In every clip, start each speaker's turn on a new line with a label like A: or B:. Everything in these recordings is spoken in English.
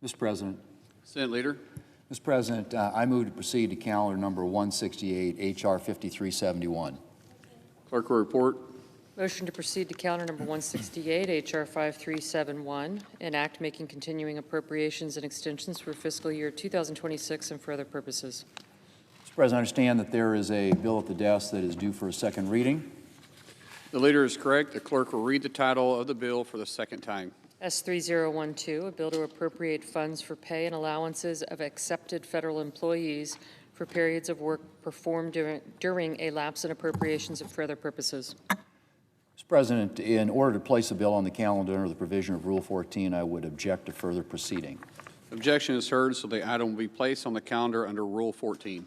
A: Mr. President.
B: Senate Leader.
A: Mr. President, I move to proceed to calendar number 168, H.R. 5371.
B: Clerk will report.
C: Motion to proceed to calendar number 168, H.R. 5371, an act making continuing appropriations and extensions for fiscal year 2026 and for other purposes.
A: Mr. President, I understand that there is a bill at the desk that is due for a second reading.
B: The Leader is correct. The clerk will read the title of the bill for the second time.
C: S3012, a bill to appropriate funds for pay and allowances of accepted federal employees for periods of work performed during a lapse in appropriations and for other purposes.
A: Mr. President, in order to place a bill on the calendar under the provision of Rule 14, I would object to further proceeding.
B: Objection is heard, so the item will be placed on the calendar under Rule 14.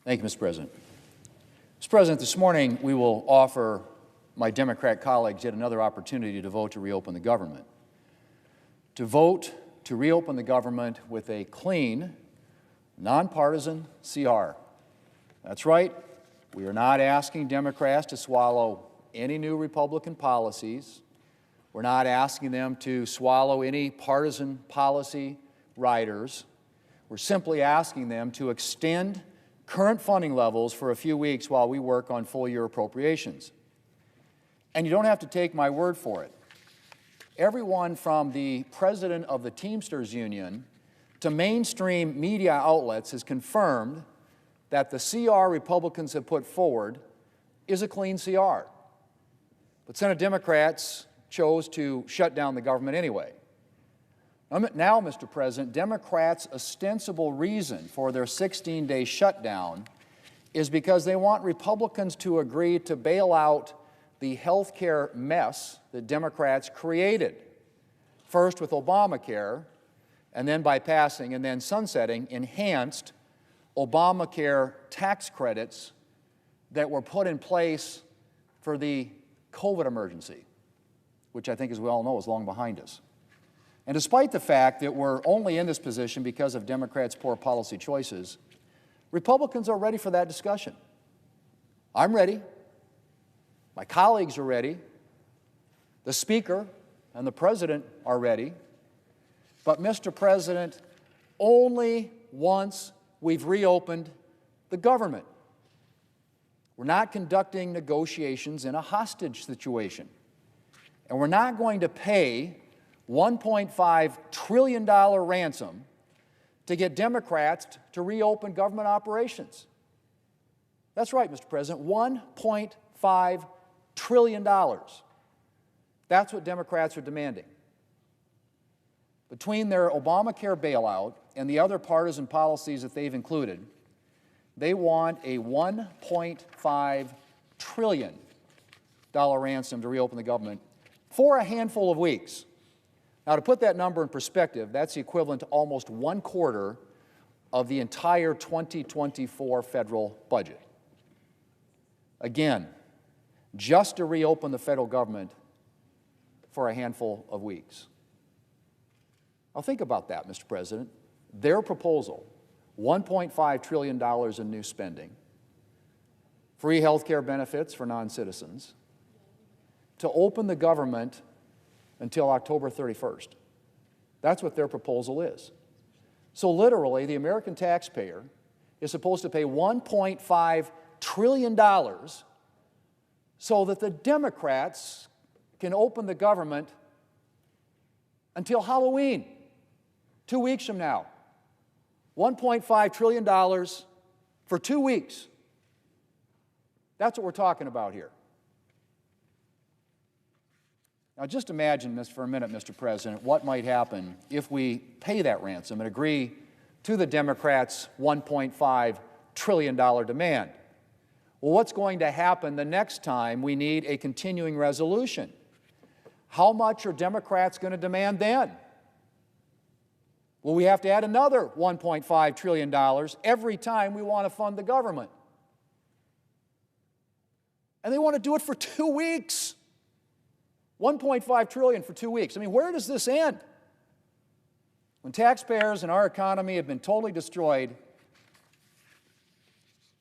A: Thank you, Mr. President. Mr. President, this morning we will offer my Democrat colleagues yet another opportunity to vote to reopen the government. To vote to reopen the government with a clean, nonpartisan CR. That's right. We are not asking Democrats to swallow any new Republican policies. We're not asking them to swallow any partisan policy riders. We're simply asking them to extend current funding levels for a few weeks while we work on full-year appropriations. And you don't have to take my word for it. Everyone from the president of the Teamsters Union to mainstream media outlets has confirmed that the CR Republicans have put forward is a clean CR. But Senate Democrats chose to shut down the government anyway. Now, Mr. President, Democrats' ostensible reason for their 16-day shutdown is because they want Republicans to agree to bail out the health care mess that Democrats created, first with Obamacare, and then by passing and then sunsetting enhanced Obamacare tax credits that were put in place for the COVID emergency, which I think, as we all know, is long behind us. And despite the fact that we're only in this position because of Democrats' poor policy choices, Republicans are ready for that discussion. I'm ready. My colleagues are ready. The Speaker and the President are ready. But, Mr. President, only once we've reopened the government. We're not conducting negotiations in a hostage situation. And we're not going to pay $1.5 trillion ransom to get Democrats to reopen government operations. That's right, Mr. President, $1.5 trillion. That's what Democrats are demanding. Between their Obamacare bailout and the other partisan policies that they've included, they want a $1.5 trillion ransom to reopen the government for a handful of weeks. Now, to put that number in perspective, that's the equivalent to almost 1/4 of the entire 2024 federal budget. Again, just to reopen the federal government for a handful of weeks. Now, think about that, Mr. President. Their proposal, $1.5 trillion in new spending, free health care benefits for non-citizens, to open the government until October 31st. That's what their proposal is. So literally, the American taxpayer is supposed to pay $1.5 trillion so that the Democrats can open the government until Halloween, 2 weeks from now. $1.5 trillion for 2 weeks. That's what we're talking about here. Now, just imagine this for a minute, Mr. President, what might happen if we pay that ransom and agree to the Democrats' $1.5 trillion demand. Well, what's going to happen the next time we need a continuing resolution? How much are Democrats going to demand then? Will we have to add another $1.5 trillion every time we want to fund the government? And they want to do it for 2 weeks. $1.5 trillion for 2 weeks. I mean, where does this end? When taxpayers and our economy have been totally destroyed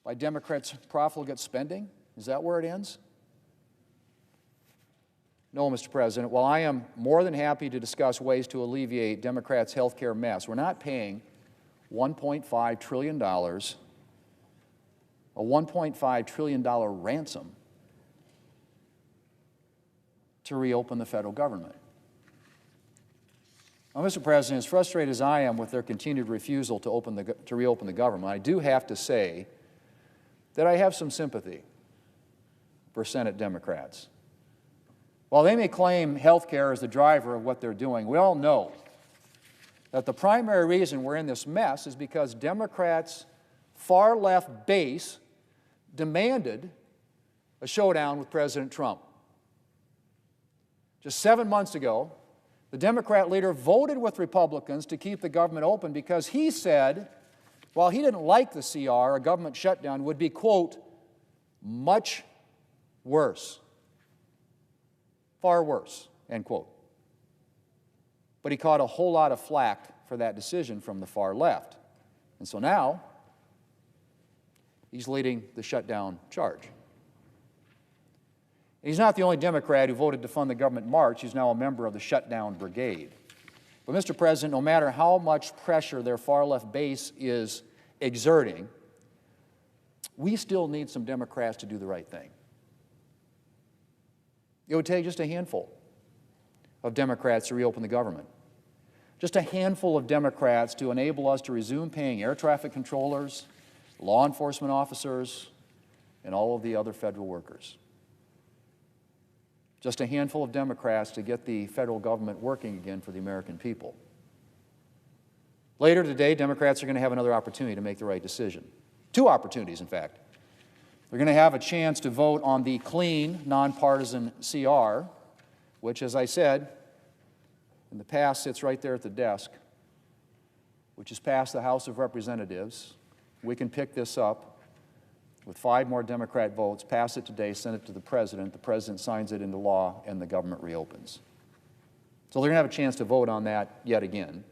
A: by Democrats' profligate spending, is that where it ends? No, Mr. President, while I am more than happy to discuss ways to alleviate Democrats' health care mess, we're not paying $1.5 trillion, a $1.5 trillion ransom to reopen the federal government. Now, Mr. President, as frustrated as I am with their continued refusal to reopen the government, I do have to say that I have some sympathy for Senate Democrats. While they may claim health care as the driver of what they're doing, we all know that the primary reason we're in this mess is because Democrats' far-left base demanded a showdown with President Trump. Just 7 months ago, the Democrat leader voted with Republicans to keep the government open because he said, while he didn't like the CR, a government shutdown would be, quote, much worse. Far worse, end quote. But he caught a whole lot of flack for that decision from the far left. And so now, he's leading the shutdown charge. He's not the only Democrat who voted to fund the government march. He's now a member of the shutdown brigade. But, Mr. President, no matter how much pressure their far-left base is exerting, we still need some Democrats to do the right thing. It would take just a handful of Democrats to reopen the government. Just a handful of Democrats to enable us to resume paying air traffic controllers, law enforcement officers, and all of the other federal workers. Just a handful of Democrats to get the federal government working again for the American people. Later today, Democrats are going to have another opportunity to make the right decision. Two opportunities, in fact. They're going to have a chance to vote on the clean, nonpartisan CR, which, as I said, in the past sits right there at the desk, which has passed the House of Representatives. We can pick this up with 5 more Democrat votes, pass it today, send it to the President signs it into law, and the government reopens. So they're going to have a chance to vote on that yet again.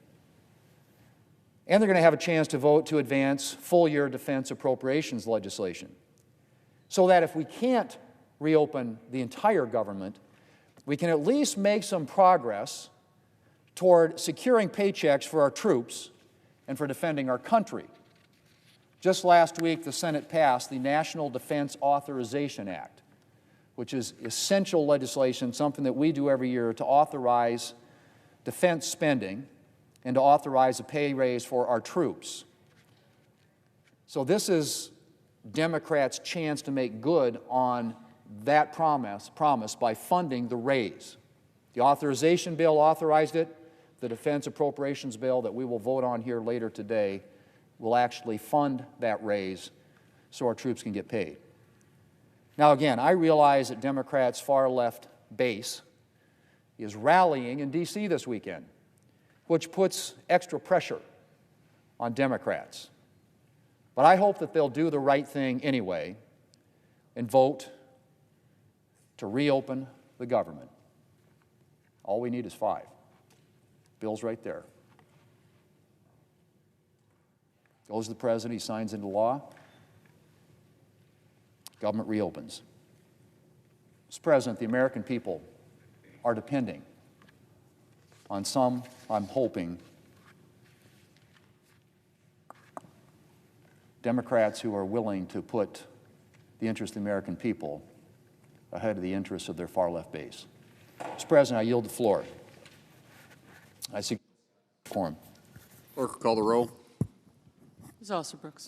A: And they're going to have a chance to vote to advance full-year defense appropriations legislation, so that if we can't reopen the entire government, we can at least make some progress toward securing paychecks for our troops and for defending our country. Just last week, the Senate passed the National Defense Authorization Act, which is essential legislation, something that we do every year to authorize defense spending and to authorize a pay raise for our troops. So this is Democrats' chance to make good on that promise by funding the raise. The authorization bill authorized it. The defense appropriations bill that we will vote on here later today will actually fund that raise so our troops can get paid. Now again, I realize that Democrats' far-left base is rallying in D.C. this weekend, which puts extra pressure on Democrats. But I hope that they'll do the right thing anyway and vote to reopen the government. All we need is 5. Bill's right there. Goes to the President, he signs into law. Government reopens. Mr. President, the American people are depending on some, I'm hoping, Democrats who are willing to put the interest of the American people ahead of the interests of their far-left base. Mr. President, I yield the floor. I seek quorum.
B: Clerk will call the roll.
C: Ms. Alsobrooks.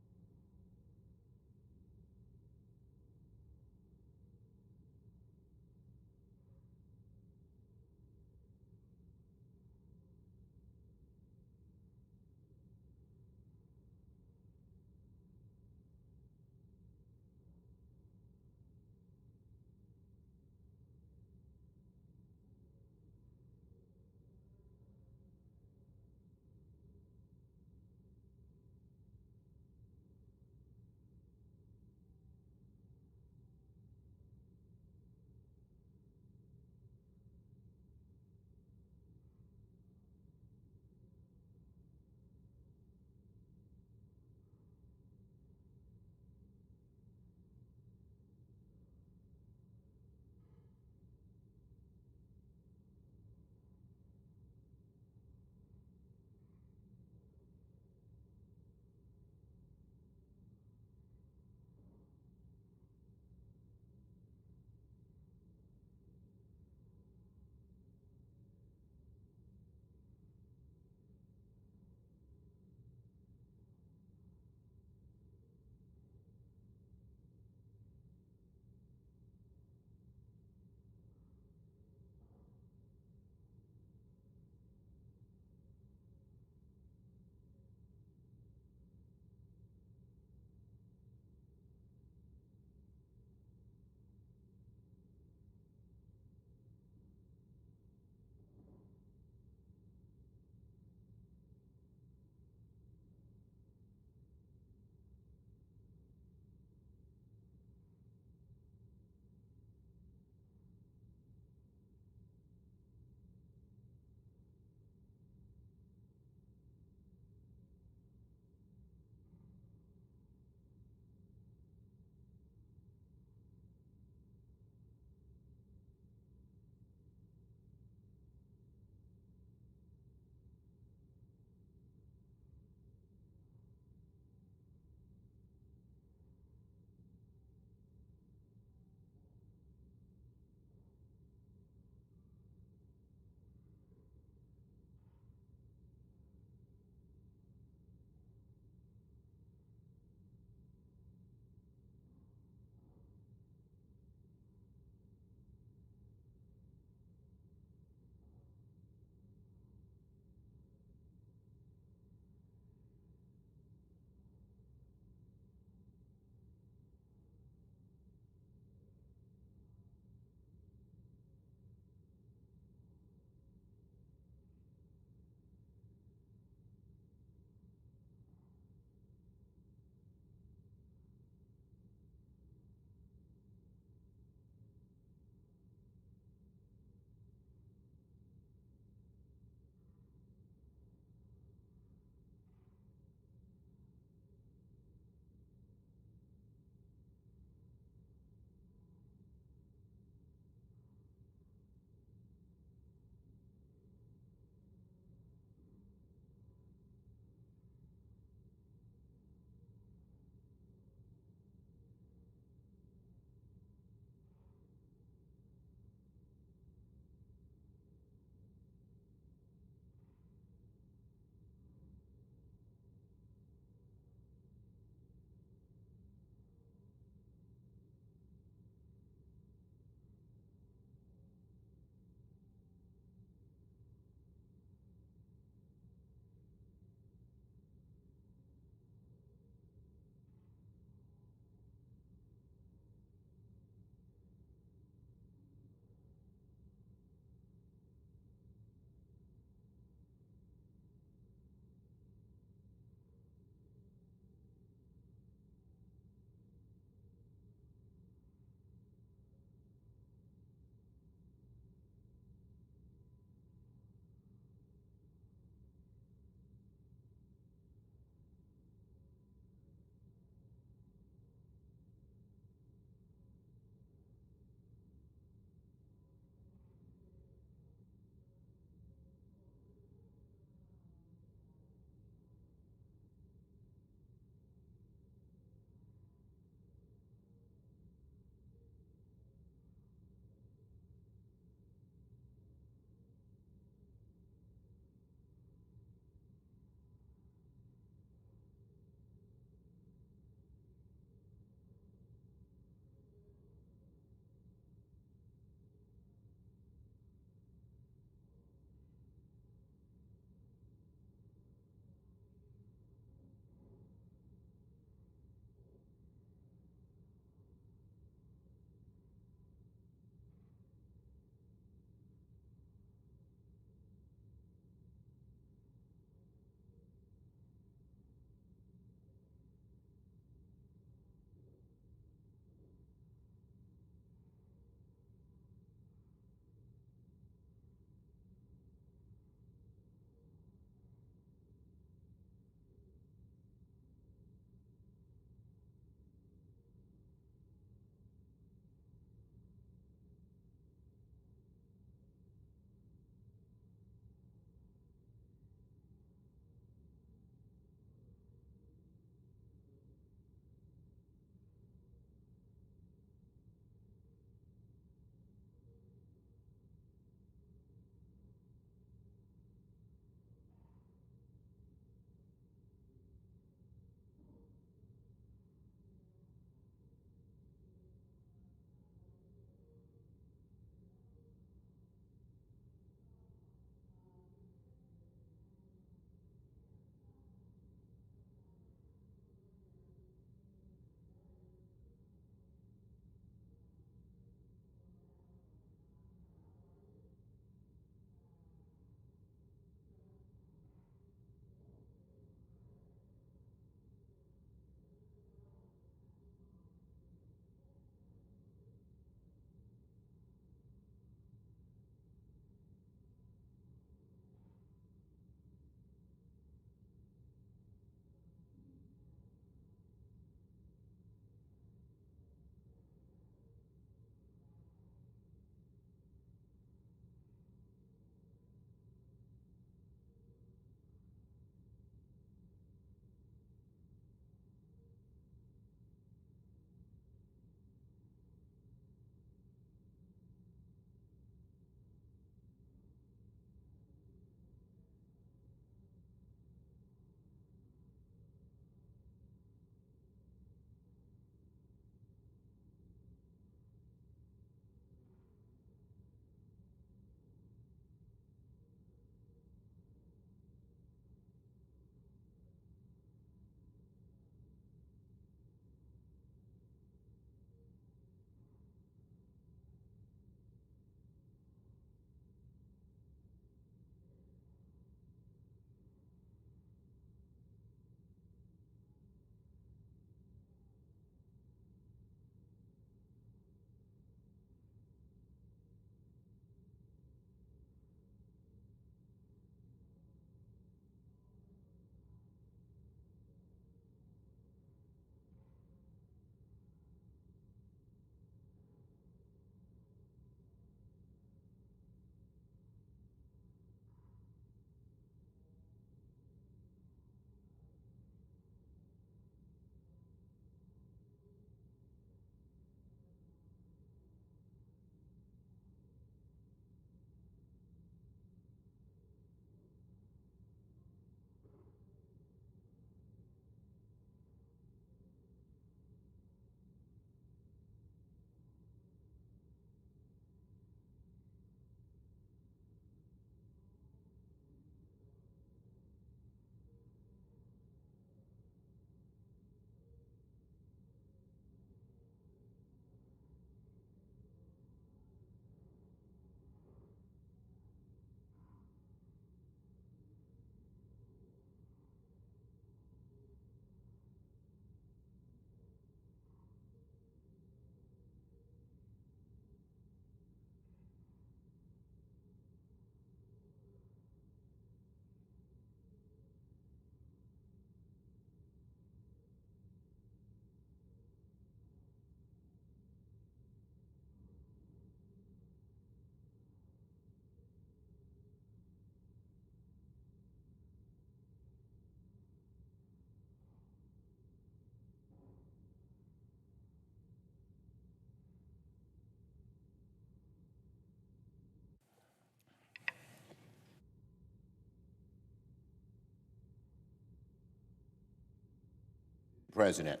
D: President,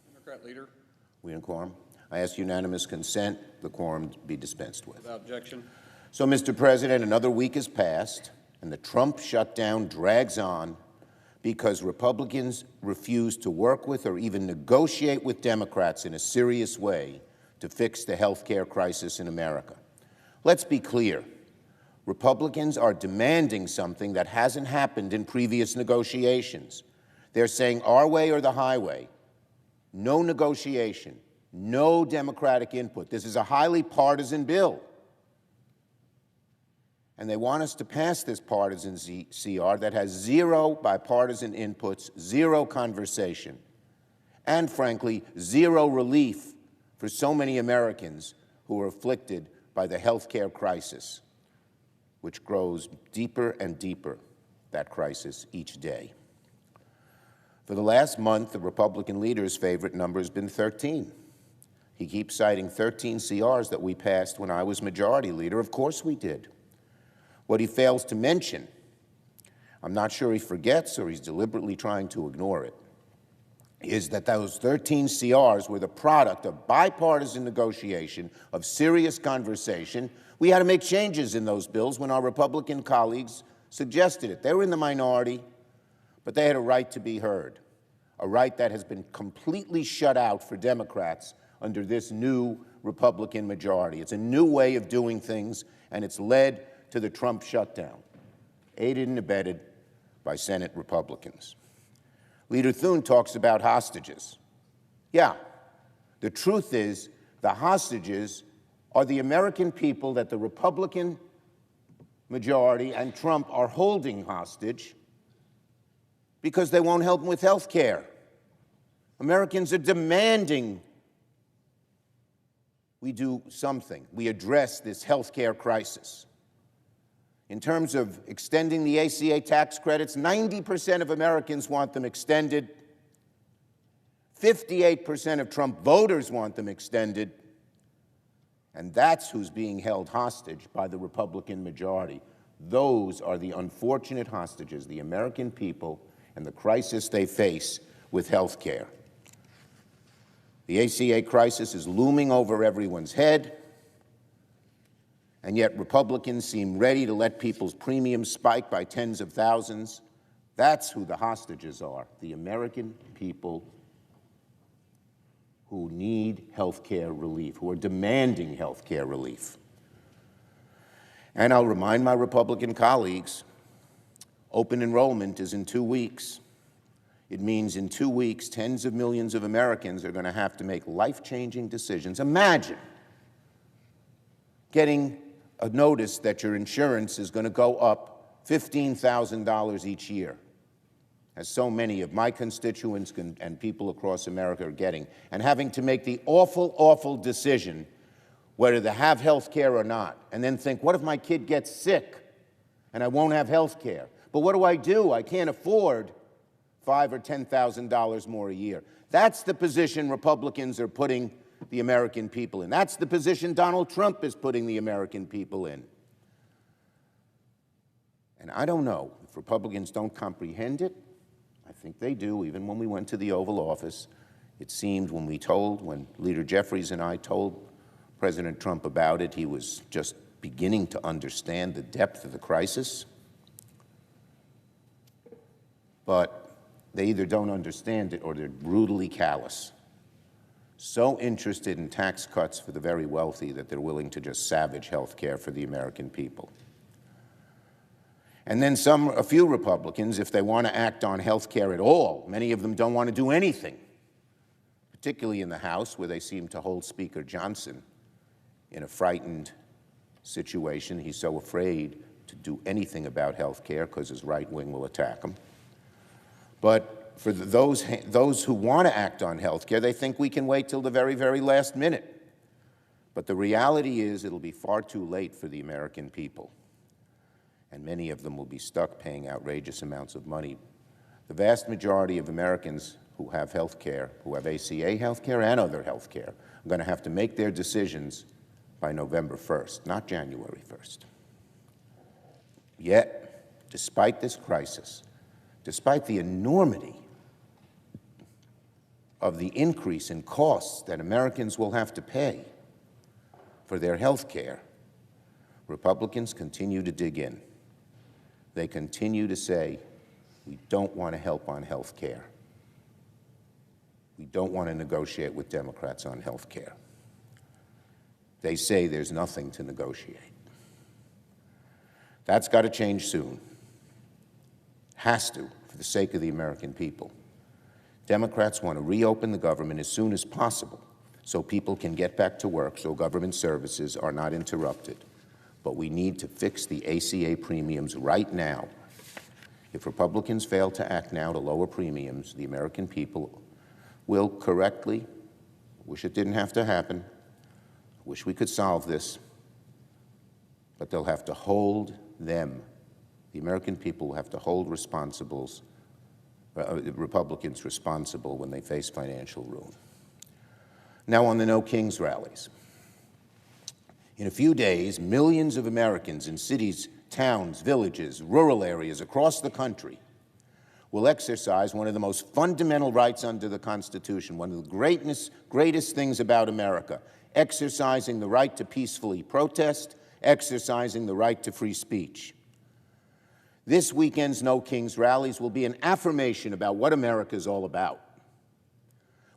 B: Democrat Leader,
D: we in quorum. I ask unanimous consent the quorum be dispensed with.
B: without objection.
D: So, Mr. President, another week has passed, and the Trump shutdown drags on because Republicans refuse to work with or even negotiate with Democrats in a serious way to fix the health care crisis in America. Let's be clear. Republicans are demanding something that hasn't happened in previous negotiations. They're saying our way or the highway. No negotiation, no Democratic input. This is a highly partisan bill. And they want us to pass this partisan CR that has zero bipartisan inputs, zero conversation, and frankly, zero relief for so many Americans who are afflicted by the health care crisis, which grows deeper and deeper, that crisis, each day. For the last month, the Republican leader's favorite number has been 13. He keeps citing 13 CRs that we passed when I was majority leader. Of course we did. What he fails to mention, I'm not sure he forgets or he's deliberately trying to ignore it, is that those 13 CRs were the product of bipartisan negotiation, of serious conversation. We had to make changes in those bills when our Republican colleagues suggested it. They were in the minority, but they had a right to be heard, a right that has been completely shut out for Democrats under this new Republican majority. It's a new way of doing things, and it's led to the Trump shutdown, aided and abetted by Senate Republicans. Leader Thune talks about hostages. Yeah, the truth is the hostages are the American people that the Republican majority and Trump are holding hostage because they won't help them with health care. Americans are demanding we do something. We address this health care crisis. In terms of extending the ACA tax credits, 90% of Americans want them extended. 58% of Trump voters want them extended. And that's who's being held hostage by the Republican majority. Those are the unfortunate hostages, the American people, and the crisis they face with health care. The ACA crisis is looming over everyone's head. And yet Republicans seem ready to let people's premiums spike by tens of thousands. That's who the hostages are, the American people who need health care relief, who are demanding health care relief. And I'll remind my Republican colleagues, open enrollment is in 2 weeks. It means in 2 weeks, tens of millions of Americans are going to have to make life-changing decisions. Imagine getting a notice that your insurance is going to go up $15,000 each year, as so many of my constituents and people across America are getting, and having to make the awful, awful decision whether to have health care or not, and then think, what if my kid gets sick and I won't have health care? But what do? I can't afford $5,000 or $10,000 more a year. That's the position Republicans are putting the American people in. That's the position Donald Trump is putting the American people in. And I don't know if Republicans don't comprehend it. I think they do. Even when we went to the Oval Office, it seemed when Leader Jeffries and I told President Trump about it, he was just beginning to understand the depth of the crisis. But they either don't understand it or they're brutally callous. So interested in tax cuts for the very wealthy that they're willing to just savage health care for the American people. And then a few Republicans, if they want to act on health care at all, many of them don't want to do anything, particularly in the House, where they seem to hold Speaker Johnson in a frightened situation. He's so afraid to do anything about health care because his right wing will attack him. But for those who want to act on health care, they think we can wait till the very, very last minute. But the reality is it'll be far too late for the American people. And many of them will be stuck paying outrageous amounts of money. The vast majority of Americans who have health care, who have ACA health care and other health care, are going to have to make their decisions by November 1st, not January 1st. Yet, despite this crisis, despite the enormity of the increase in costs that Americans will have to pay for their health care, Republicans continue to dig in. They continue to say, we don't want to help on health care. We don't want to negotiate with Democrats on health care. They say there's nothing to negotiate. That's got to change soon. Has to, for the sake of the American people. Democrats want to reopen the government as soon as possible so people can get back to work, so government services are not interrupted. But we need to fix the ACA premiums right now. If Republicans fail to act now to lower premiums, the American people will correctly, wish it didn't have to happen, wish we could solve this, but they'll have to hold them. The American people will have to hold Republicans responsible when they face financial ruin. Now on the No Kings rallies. In a few days, millions of Americans in cities, towns, villages, rural areas across the country will exercise one of the most fundamental rights under the Constitution, one of the greatest things about America, exercising the right to peacefully protest, exercising the right to free speech. This weekend's No Kings rallies will be an affirmation about what America is all about.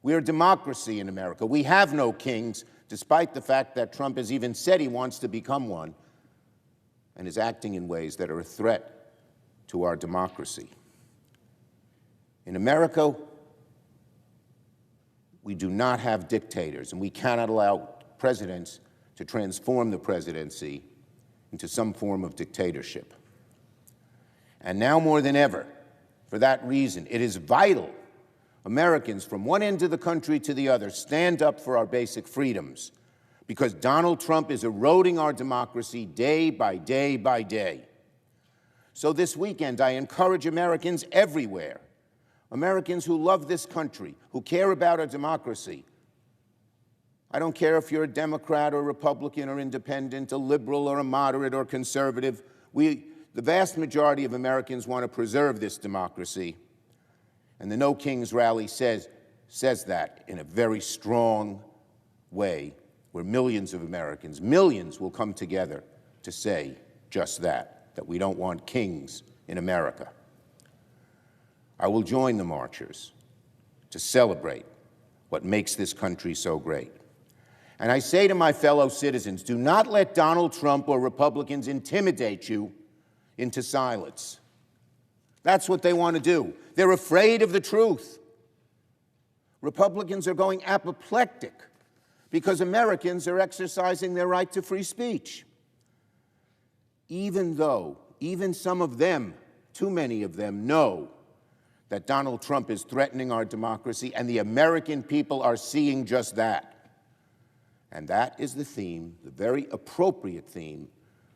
D: We are a democracy in America. We have no kings, despite the fact that Trump has even said he wants to become one and is acting in ways that are a threat to our democracy. In America, we do not have dictators, and we cannot allow presidents to transform the presidency into some form of dictatorship. And now more than ever, for that reason, it is vital Americans from one end of the country to the other stand up for our basic freedoms, because Donald Trump is eroding our democracy day by day by day. So this weekend, I encourage Americans everywhere, Americans who love this country, who care about our democracy. I don't care if you're a Democrat or Republican or independent, a liberal or a moderate or conservative. The vast majority of Americans want to preserve this democracy. And the No Kings rally says that in a very strong way, where millions of Americans, millions, will come together to say just that we don't want kings in America. I will join the marchers to celebrate what makes this country so great. And I say to my fellow citizens, do not let Donald Trump or Republicans intimidate you into silence. That's what they want to do. They're afraid of the truth. Republicans are going apoplectic because Americans are exercising their right to free speech. Even though, even some of them, too many of them, know that Donald Trump is threatening our democracy, and the American people are seeing just that. And that is the theme, the very appropriate theme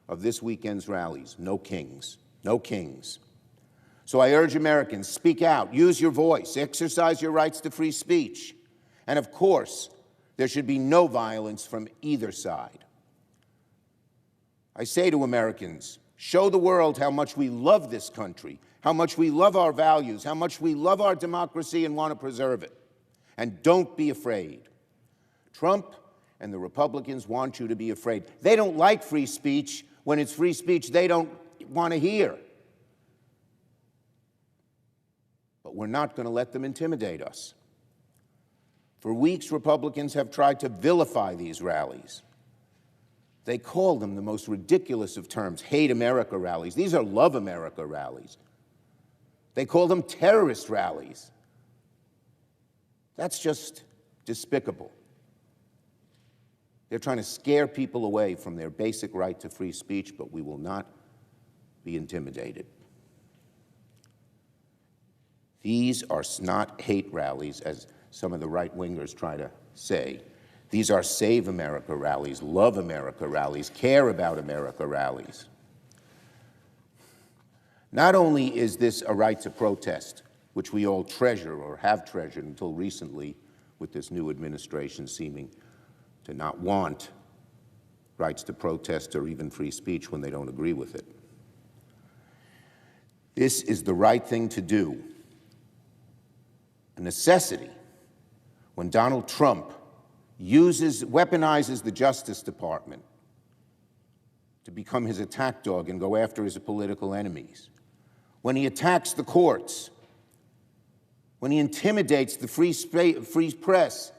D: of this weekend's rallies. No kings. No kings. So I urge Americans, speak out, use your voice, exercise your rights to free speech. And of course, there should be no violence from either side. I say to Americans, show the world how much we love this country, how much we love our values, how much we love our democracy and want to preserve it. And don't be afraid. Trump and the Republicans want you to be afraid. They don't like free speech. When it's free speech they don't want to hear. But we're not going to let them intimidate us. For weeks, Republicans have tried to vilify these rallies. They call them the most ridiculous of terms, hate America rallies. These are love America rallies. They call them terrorist rallies. That's just despicable. They're trying to scare people away from their basic right to free speech, but we will not be intimidated. These are not hate rallies, as some of the right-wingers try to say. These are Save America rallies, Love America rallies, Care About America rallies. Not only is this a right to protest, which we all treasure or have treasured until recently, with this new administration seeming to not want rights to protest or even free speech when they don't agree with it. This is the right thing to do, a necessity, when Donald Trump weaponizes the Justice Department to become his attack dog and go after his political enemies, when he attacks the courts, when he intimidates the free press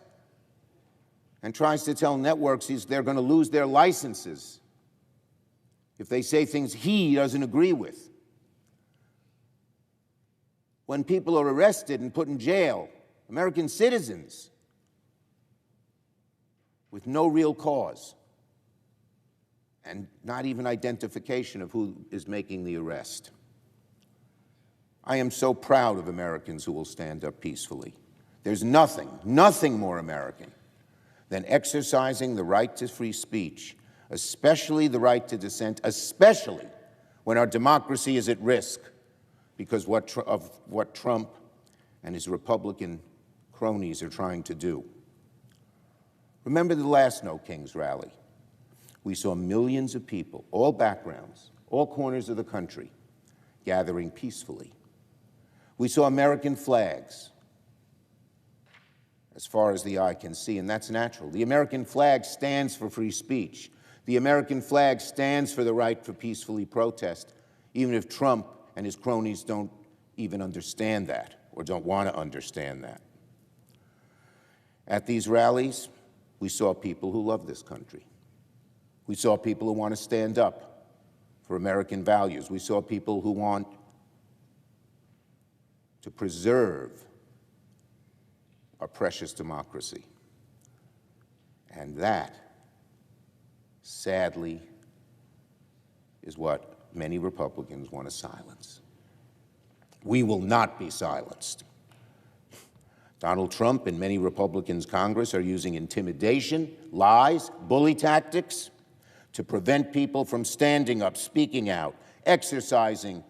D: and tries to tell networks they're going to lose their licenses if they say things he doesn't agree with, when people are arrested and put in jail, American citizens, with no real cause and not even identification of who is making the arrest. I am so proud of Americans who will stand up peacefully. There's nothing more American than exercising the right to free speech, especially the right to dissent, especially when our democracy is at risk because of what Trump and his Republican cronies are trying to do. Remember the last No Kings rally. We saw millions of people, all backgrounds, all corners of the country, gathering peacefully. We saw American flags as far as the eye can see, and that's natural. The American flag stands for free speech. The American flag stands for the right to peacefully protest, even if Trump and his cronies don't even understand that or don't want to understand that. At these rallies, we saw people who love this country. We saw people who want to stand up for American values. We saw people who want to preserve our precious democracy. And that, sadly, is what many Republicans want to silence. We will not be silenced. Donald Trump and many Republicans in Congress are using intimidation, lies, bully tactics to prevent people from standing up, speaking out, exercising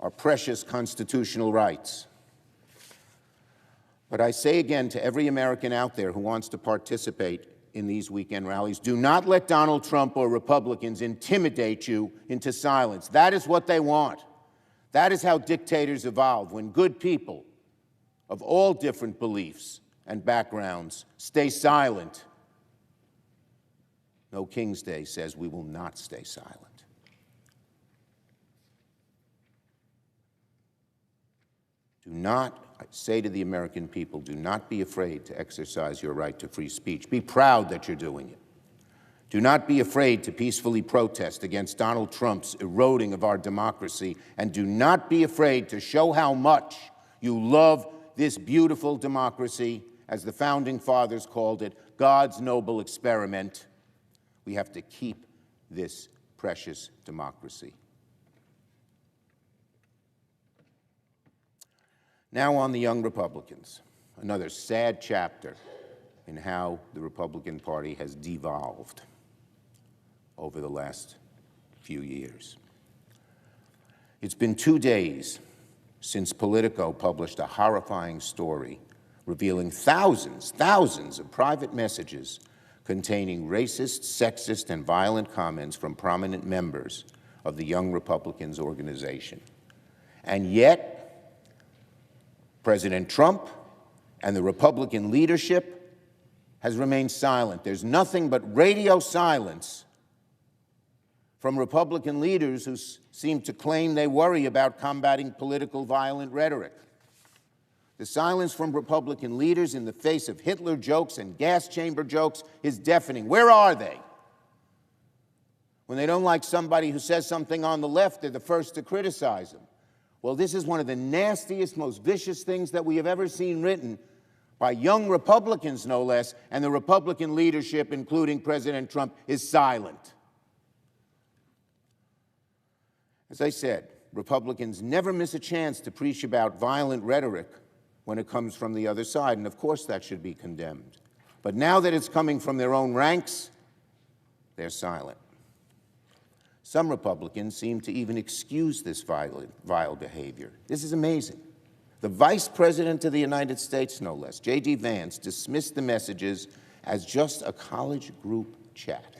D: our precious constitutional rights. But I say again to every American out there who wants to participate in these weekend rallies, do not let Donald Trump or Republicans intimidate you into silence. That is what they want. That is how dictators evolve, when good people of all different beliefs and backgrounds stay silent. No King's Day says we will not stay silent. Do not, I say to the American people, do not be afraid to exercise your right to free speech. Be proud that you're doing it. Do not be afraid to peacefully protest against Donald Trump's eroding of our democracy, and do not be afraid to show how much you love this beautiful democracy, as the Founding Fathers called it, God's noble experiment. We have to keep this precious democracy. Now on the young Republicans, another sad chapter in how the Republican Party has devolved over the last few years. It's been 2 days since Politico published a horrifying story revealing thousands of private messages containing racist, sexist, and violent comments from prominent members of the Young Republicans organization. And yet, President Trump and the Republican leadership has remained silent. There's nothing but radio silence from Republican leaders who seem to claim they worry about combating political violent rhetoric. The silence from Republican leaders in the face of Hitler jokes and gas chamber jokes is deafening. Where are they? When they don't like somebody who says something on the left, they're the first to criticize them. Well, this is one of the nastiest, most vicious things that we have ever seen written by young Republicans, no less, and the Republican leadership, including President Trump, is silent. As I said, Republicans never miss a chance to preach about violent rhetoric when it comes from the other side, and of course that should be condemned. But now that it's coming from their own ranks, they're silent. Some Republicans seem to even excuse this vile behavior. This is amazing. The Vice President of the United States, no less, J.D. Vance, dismissed the messages as just a college group chat.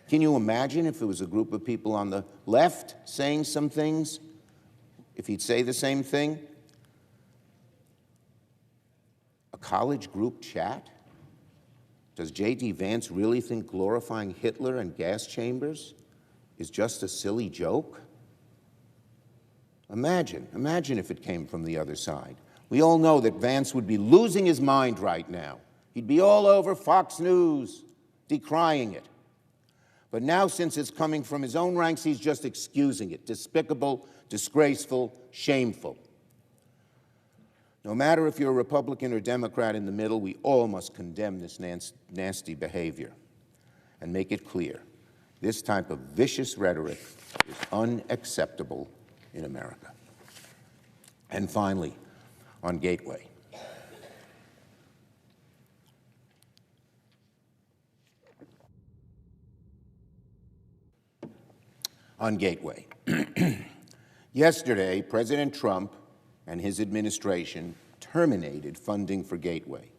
D: Can you imagine if it was a group of people on the left saying some things, if he'd say the same thing? A college group chat? Does J.D. Vance really think glorifying Hitler and gas chambers is just a silly joke? Imagine if it came from the other side. We all know that Vance would be losing his mind right now. He'd be all over Fox News, decrying it. But now, since it's coming from his own ranks, he's just excusing it. Despicable, disgraceful, shameful. No matter if you're a Republican or Democrat in the middle, we all must condemn this nasty behavior and make it clear. This type of vicious rhetoric is unacceptable in America. And finally, on Gateway. On Gateway. Yesterday, President Trump and his administration terminated funding for Gateway.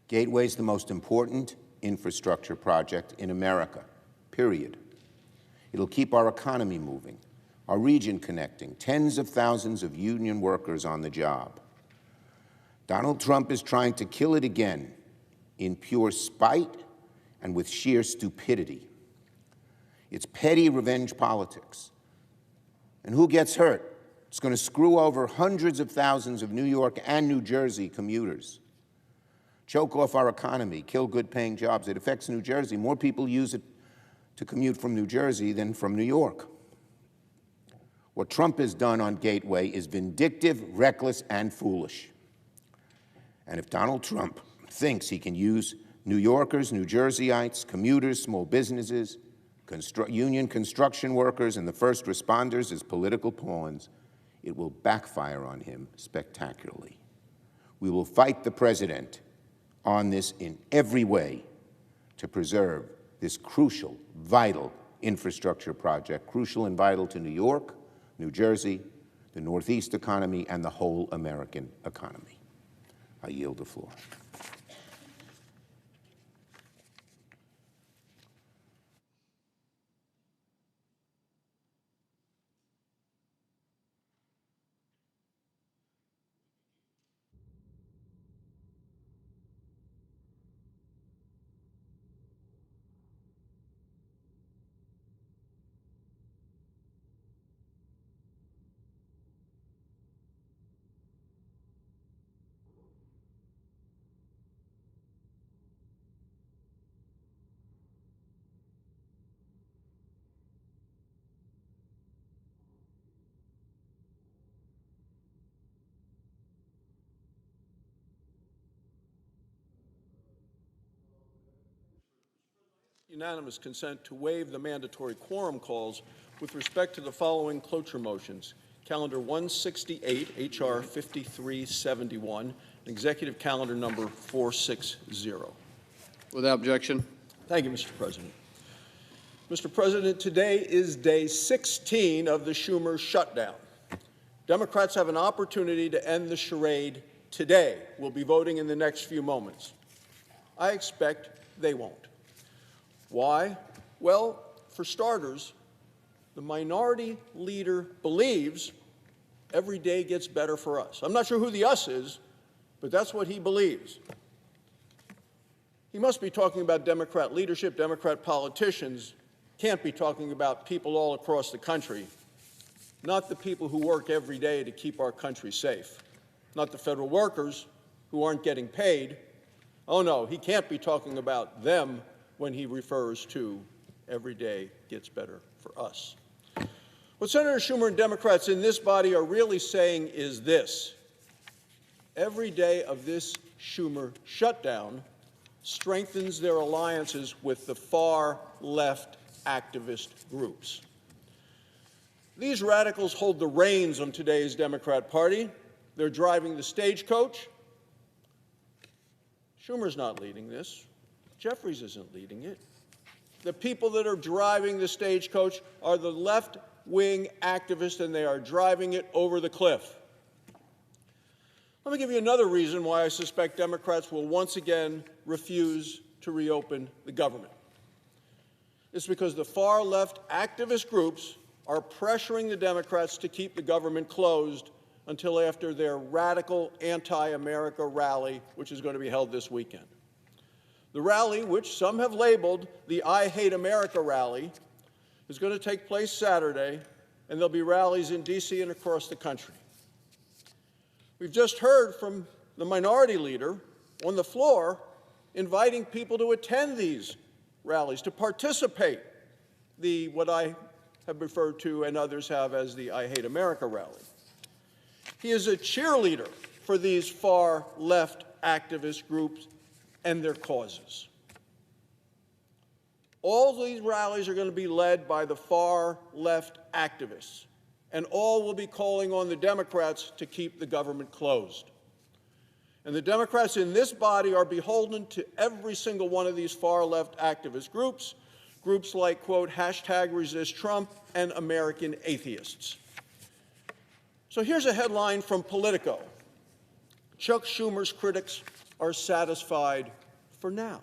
D: Gateway is the most important infrastructure project in America, period. It'll keep our economy moving, our region connecting, tens of thousands of union workers on the job. Donald Trump is trying to kill it again in pure spite and with sheer stupidity. It's petty revenge politics. And who gets hurt? It's going to screw over hundreds of thousands of New York and New Jersey commuters, choke off our economy, kill good-paying jobs. It affects New Jersey. More people use it to commute from New Jersey than from New York. What Trump has done on Gateway is vindictive, reckless, and foolish. And if Donald Trump thinks he can use New Yorkers, New Jerseyites, commuters, small businesses, union construction workers, and the first responders as political pawns, it will backfire on him spectacularly. We will fight the president on this in every way to preserve this crucial, vital infrastructure project, crucial and vital to New York, New Jersey, the Northeast economy, and the whole American economy. I yield the floor.
E: Unanimous consent to waive the mandatory quorum calls with respect to the following cloture motions. Calendar 168, H.R. 5371, and Executive Calendar number 460.
B: Without objection.
E: Thank you, Mr. President. Mr. President, today is day 16 of the Schumer shutdown. Democrats have an opportunity to end the charade today. We'll be voting in the next few moments. I expect they won't. Why? Well, for starters, the minority leader believes every day gets better for us. I'm not sure who the us is, but that's what he believes. He must be talking about Democrat leadership, Democrat politicians, can't be talking about people all across the country, not the people who work every day to keep our country safe, not the federal workers who aren't getting paid. Oh no, he can't be talking about them when he refers to every day gets better for us. What Senator Schumer and Democrats in this body are really saying is this: every day of this Schumer shutdown strengthens their alliances with the far-left activist groups. These radicals hold the reins on today's Democrat Party. They're driving the stagecoach. Schumer's not leading this. Jeffries isn't leading it. The people that are driving the stagecoach are the left-wing activists, and they are driving it over the cliff. Let me give you another reason why I suspect Democrats will once again refuse to reopen the government. It's because the far-left activist groups are pressuring the Democrats to keep the government closed until after their radical anti-America rally, which is going to be held this weekend. The rally, which some have labeled the I Hate America rally, is going to take place Saturday, and there'll be rallies in D.C. and across the country. We've just heard from the minority leader on the floor inviting people to attend these rallies, to participate, what I have referred to and others have as the I Hate America rally. He is a cheerleader for these far-left activist groups and their causes. All these rallies are going to be led by the far-left activists, and all will be calling on the Democrats to keep the government closed. And the Democrats in this body are beholden to every single one of these far-left activist groups, groups like, quote, #ResistTrump and American Atheists. So here's a headline from Politico. Chuck Schumer's critics are satisfied for now.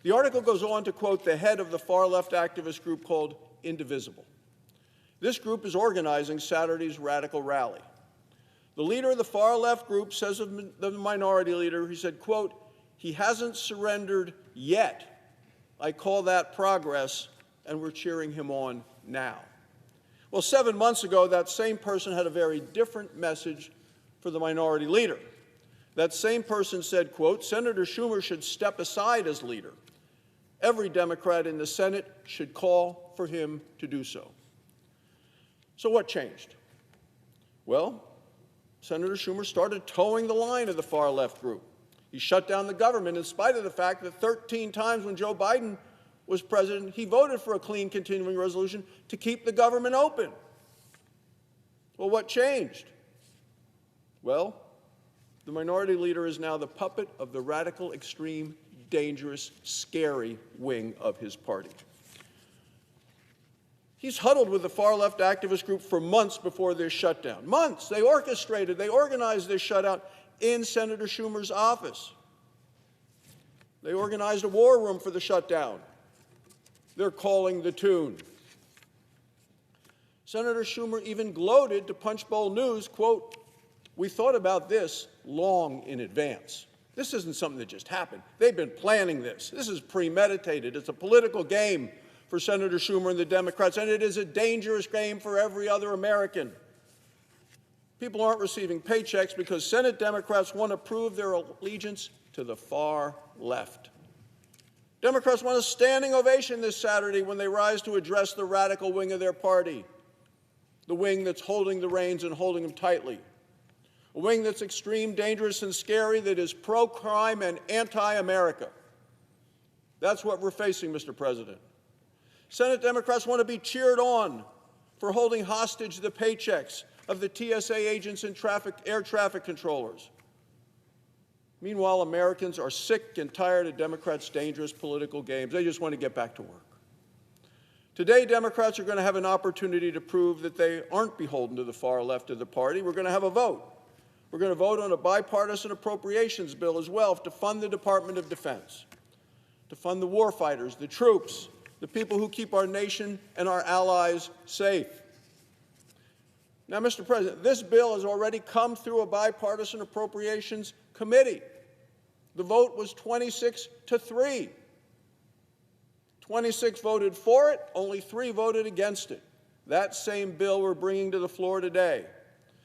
E: The article goes on to quote the head of the far-left activist group called Indivisible. This group is organizing Saturday's radical rally. The leader of the far-left group says of the minority leader, he said, quote, "He hasn't surrendered yet. I call that progress, and we're cheering him on now." Well, 7 months ago, that same person had a very different message for the minority leader. That same person said, quote, "Senator Schumer should step aside as leader. Every Democrat in the Senate should call for him to do so." So what changed? Well, Senator Schumer started towing the line of the far-left group. He shut down the government in spite of the fact that 13 times when Joe Biden was president, he voted for a clean continuing resolution to keep the government open. Well, what changed? Well, the minority leader is now the puppet of the radical, extreme, dangerous, scary wing of his party. He's huddled with the far-left activist group for months before this shutdown. Months. They organized this shutout in Senator Schumer's office. They organized a war room for the shutdown. They're calling the tune. Senator Schumer even gloated to Punchbowl News, quote, "We thought about this long in advance. This isn't something that just happened. They've been planning this. This is premeditated. It's a political game for Senator Schumer and the Democrats, and it is a dangerous game for every other American. People aren't receiving paychecks because Senate Democrats want to prove their allegiance to the far left. Democrats want a standing ovation this Saturday when they rise to address the radical wing of their party, the wing that's holding the reins and holding them tightly, a wing that's extreme, dangerous, and scary, that is pro-crime and anti-America. That's what we're facing, Mr. President. Senate Democrats want to be cheered on for holding hostage the paychecks of the TSA agents and air traffic controllers. Meanwhile, Americans are sick and tired of Democrats' dangerous political games. They just want to get back to work. Today, Democrats are going to have an opportunity to prove that they aren't beholden to the far left of the party. We're going to have a vote. We're going to vote on a bipartisan appropriations bill as well to fund the Department of Defense, to fund the warfighters, the troops, the people who keep our nation and our allies safe. Now, Mr. President, this bill has already come through a bipartisan appropriations committee. The vote was 26-3. 26 voted for it, only 3 voted against it. That same bill we're bringing to the floor today.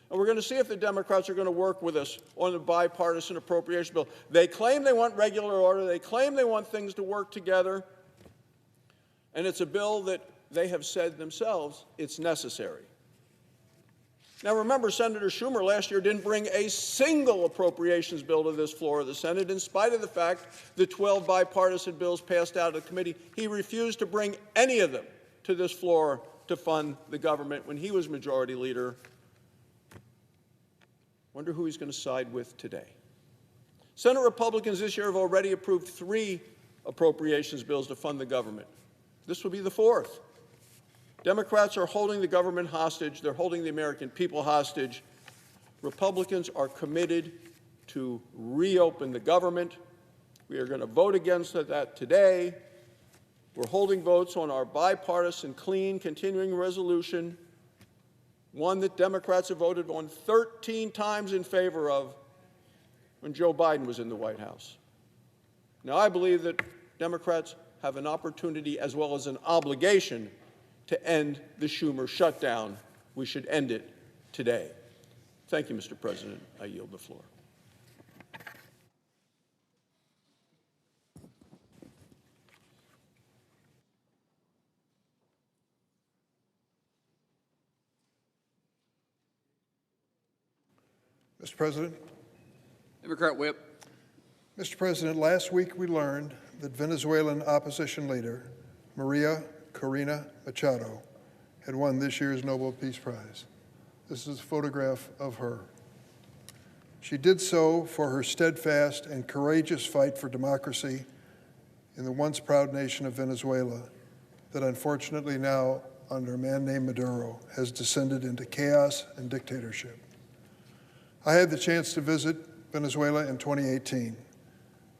E: And we're going to see if the Democrats are going to work with us on the bipartisan appropriation bill. They claim they want regular order. They claim they want things to work together. And it's a bill that they have said themselves it's necessary. Now, remember, Senator Schumer last year didn't bring a single appropriations bill to this floor of the Senate, in spite of the fact the 12 bipartisan bills passed out of the committee. He refused to bring any of them to this floor to fund the government when he was majority leader. Wonder who he's going to side with today. Senate Republicans this year have already approved 3 appropriations bills to fund the government. This will be the 4th. Democrats are holding the government hostage. They're holding the American people hostage. Republicans are committed to reopen the government. We are going to vote against that today. We're holding votes on our bipartisan, clean, continuing resolution. one that Democrats have voted on 13 times in favor of when Joe Biden was in the White House. Now, I believe that Democrats have an opportunity as well as an obligation to end the Schumer shutdown. We should end it today. Thank you, Mr. President. I yield the floor.
F: Mr. President.
B: Democrat Whip.
F: Mr. President, last week we learned that Venezuelan opposition leader Maria Corina Machado had won this year's Nobel Peace Prize. This is a photograph of her. She did so for her steadfast and courageous fight for democracy in the once proud nation of Venezuela that unfortunately now, under a man named Maduro, has descended into chaos and dictatorship. I had the chance to visit Venezuela in 2018,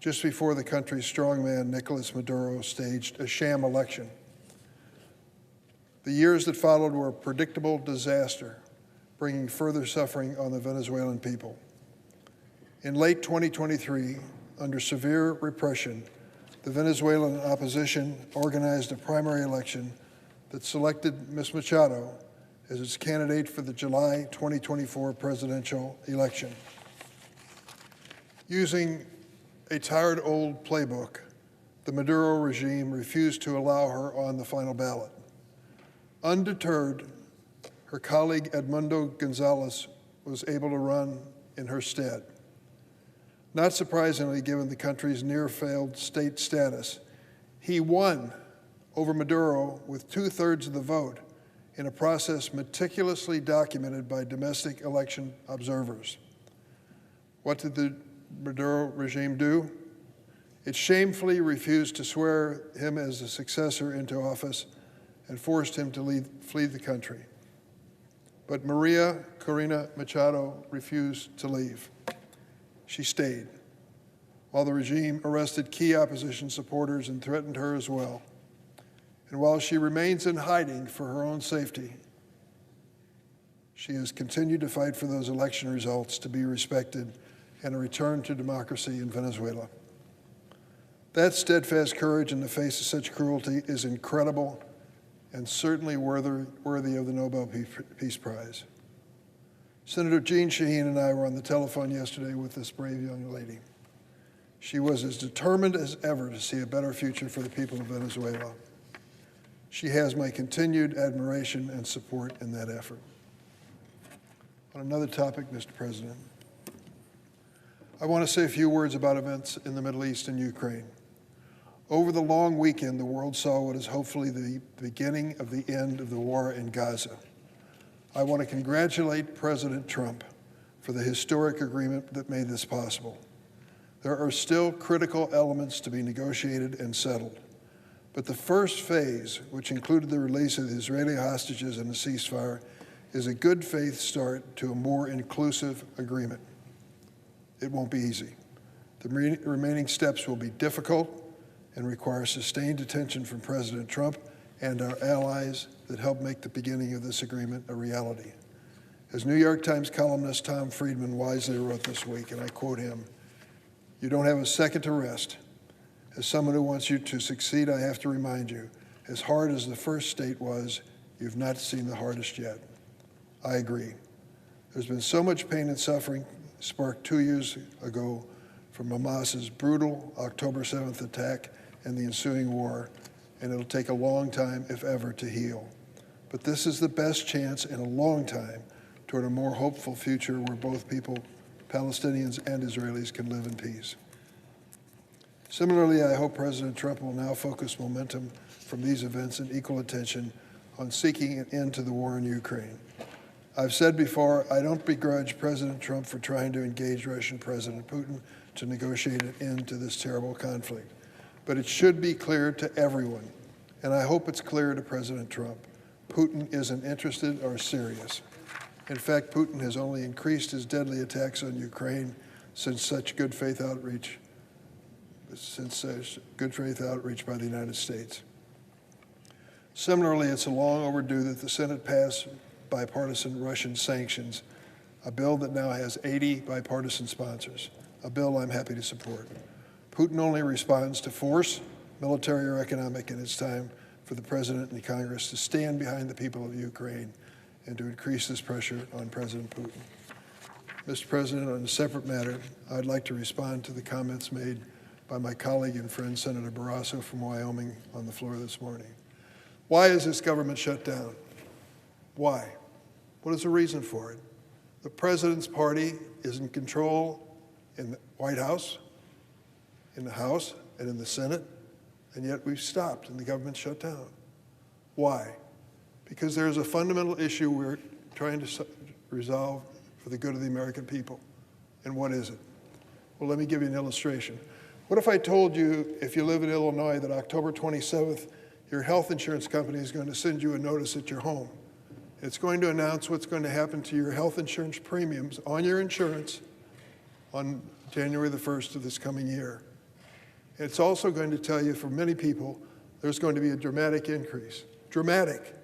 F: just before the country's strongman Nicolas Maduro staged a sham election. The years that followed were a predictable disaster, bringing further suffering on the Venezuelan people. In late 2023, under severe repression, the Venezuelan opposition organized a primary election that selected Ms. Machado as its candidate for the July 2024 presidential election. Using a tired old playbook, the Maduro regime refused to allow her on the final ballot. Undeterred, her colleague Edmundo Gonzalez was able to run in her stead. Not surprisingly, given the country's near-failed state status, he won over Maduro with 2/3 of the vote in a process meticulously documented by domestic election observers. What did the Maduro regime do? It shamefully refused to swear him as the successor into office and forced him to flee the country. But Maria Corina Machado refused to leave. She stayed, while the regime arrested key opposition supporters and threatened her as well. And while she remains in hiding for her own safety, she has continued to fight for those election results to be respected and a return to democracy in Venezuela. That steadfast courage in the face of such cruelty is incredible and certainly worthy of the Nobel Peace Prize. Senator Jeanne Shaheen and I were on the telephone yesterday with this brave young lady. She was as determined as ever to see a better future for the people of Venezuela. She has my continued admiration and support in that effort. On another topic, Mr. President, I want to say a few words about events in the Middle East and Ukraine. Over the long weekend, the world saw what is hopefully the beginning of the end of the war in Gaza. I want to congratulate President Trump for the historic agreement that made this possible. There are still critical elements to be negotiated and settled. But the first phase, which included the release of the Israeli hostages and a ceasefire, is a good faith start to a more inclusive agreement. It won't be easy. The remaining steps will be difficult and require sustained attention from President Trump and our allies that help make the beginning of this agreement a reality. As New York Times columnist Tom Friedman wisely wrote this week, and I quote him, "You don't have a second to rest. As someone who wants you to succeed, I have to remind you, as hard as the first state was, you've not seen the hardest yet." I agree. There's been so much pain and suffering sparked 2 years ago from Hamas's brutal October 7th attack and the ensuing war, and it'll take a long time, if ever, to heal. But this is the best chance in a long time toward a more hopeful future where both people, Palestinians and Israelis, can live in peace. Similarly, I hope President Trump will now focus momentum from these events and equal attention on seeking an end to the war in Ukraine. I've said before, I don't begrudge President Trump for trying to engage Russian President Putin to negotiate an end to this terrible conflict. But it should be clear to everyone, and I hope it's clear to President Trump, Putin isn't interested or serious. In fact, Putin has only increased his deadly attacks on Ukraine since good faith outreach by the United States. Similarly, it's long overdue that the Senate pass bipartisan Russian sanctions, a bill that now has 80 bipartisan sponsors, a bill I'm happy to support. Putin only responds to force, military or economic, and it's time for the President and the Congress to stand behind the people of Ukraine and to increase this pressure on President Putin. Mr. President, on a separate matter, I'd like to respond to the comments made by my colleague and friend, Senator Barrasso from Wyoming, on the floor this morning. Why is this government shut down? Why? What is the reason for it? The President's party is in control in the White House, in the House, and in the Senate, and yet we've stopped and the government shut down. Why? Because there's a fundamental issue we're trying to resolve for the good of the American people. And what is it? Well, let me give you an illustration. What if I told you, if you live in Illinois, that October 27th, your health insurance company is going to send you a notice at your home. It's going to announce what's going to happen to your health insurance premiums on your insurance on January the 1st of this coming year. It's also going to tell you, for many people, there's going to be a dramatic increase. Dramatic.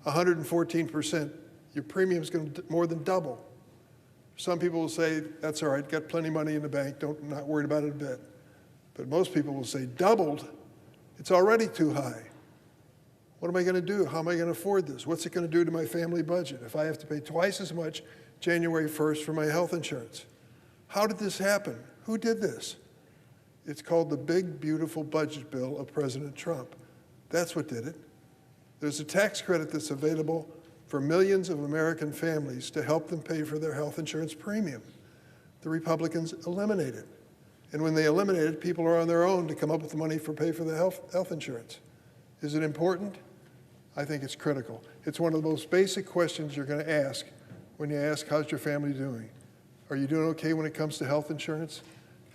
F: 114%. Your premium is going to more than double. Some people will say, that's all right, got plenty of money in the bank, not worried about it a bit. But most people will say, doubled? It's already too high. What am I going to do? How am I going to afford this? What's it going to do to my family budget if I have to pay twice as much January 1st for my health insurance? How did this happen? Who did this? It's called the big, beautiful budget bill of President Trump. That's what did it. There's a tax credit that's available for millions of American families to help them pay for their health insurance premium. The Republicans eliminate it. And when they eliminate it, people are on their own to come up with the money for pay for the health insurance. Is it important? I think it's critical. It's one of the most basic questions you're going to ask when you ask, how's your family doing? Are you doing okay when it comes to health insurance?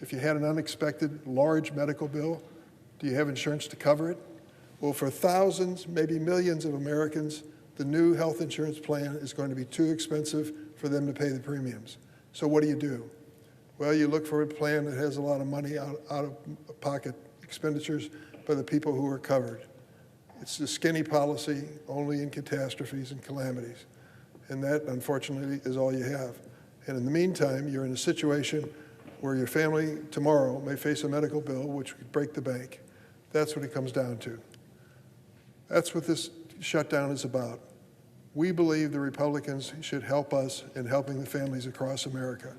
F: If you had an unexpected large medical bill, do you have insurance to cover it? Well, for thousands, maybe millions of Americans, the new health insurance plan is going to be too expensive for them to pay the premiums. So what do? Well, you look for a plan that has a lot of money out-of-pocket expenditures by the people who are covered. It's the skinny policy, only in catastrophes and calamities. And that, unfortunately, is all you have. And in the meantime, you're in a situation where your family tomorrow may face a medical bill which could break the bank. That's what it comes down to. That's what this shutdown is about. We believe the Republicans should help us in helping the families across America.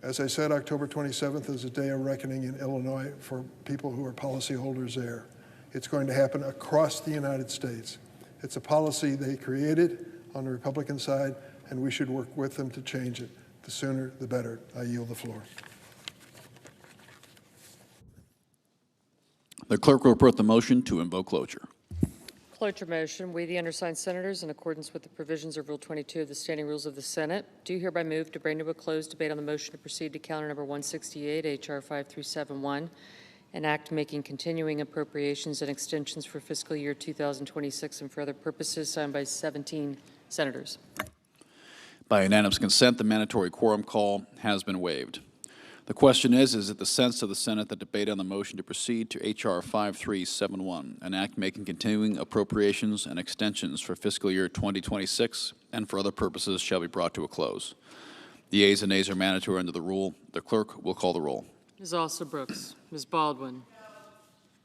F: As I said, October 27th is a day of reckoning in Illinois for people who are policyholders there. It's going to happen across the United States. It's a policy they created on the Republican side, and we should work with them to change it. The sooner, the better. I yield the floor.
B: The clerk will report the motion to invoke cloture.
C: Cloture motion. We, the undersigned senators, in accordance with the provisions of Rule 22 of the Standing Rules of the Senate, do hereby move to bring to a close debate on the motion to proceed to calendar number 168, H.R. 5371, an act making continuing appropriations and extensions for fiscal year 2026 and for other purposes, signed by 17 senators.
B: By unanimous consent, the mandatory quorum call has been waived. The question is it the sense of the Senate that debate on the motion to proceed to H.R. 5371, an act making continuing appropriations and extensions for fiscal year 2026 and for other purposes shall be brought to a close? The yeas and nays are mandatory under the rule. The clerk will call the roll.
C: Ms. Alston Brooks, Ms. Baldwin,